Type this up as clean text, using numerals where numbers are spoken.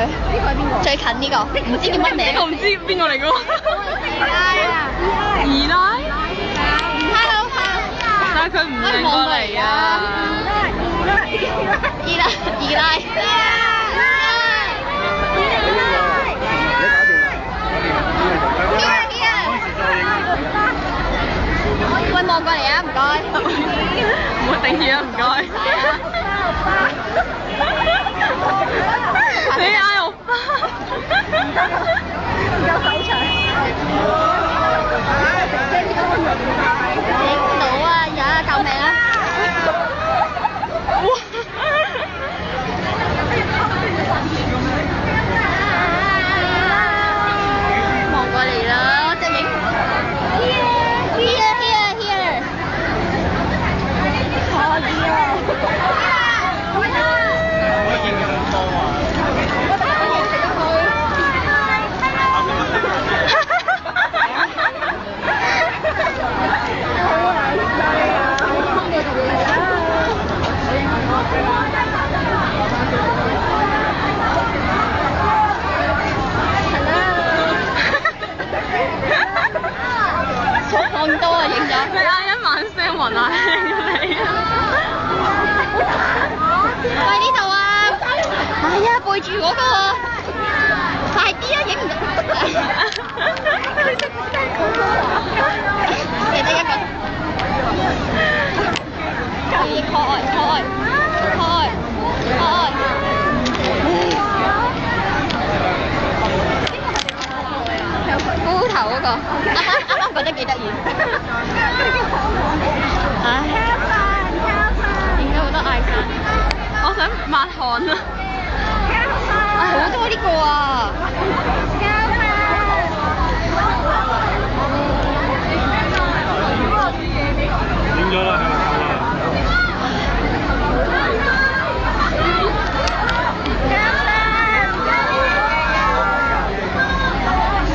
呢個係邊個？最近呢個，唔知叫乜名。我唔知邊個嚟㗎喎。二奶啊！二奶？唔睇好睇。但係佢唔認過嚟啊！二奶。喂，望過嚟啊，唔該。唔好頂住啊，唔該。你嗌我花。唔夠手長。影唔到啊！而家救命啊！望過嚟啦，我隻影。Here。可以啊。放多啊，影咗。你嗌一晚聲雲啊，你啊！喂，呢度啊！哎呀，背住嗰個啊！快啲啊，影唔到。記得一個。開。高頭嗰個，啱啱覺得幾得意。唉，影咗好多 icon。我想抹汗啊！好多呢個啊！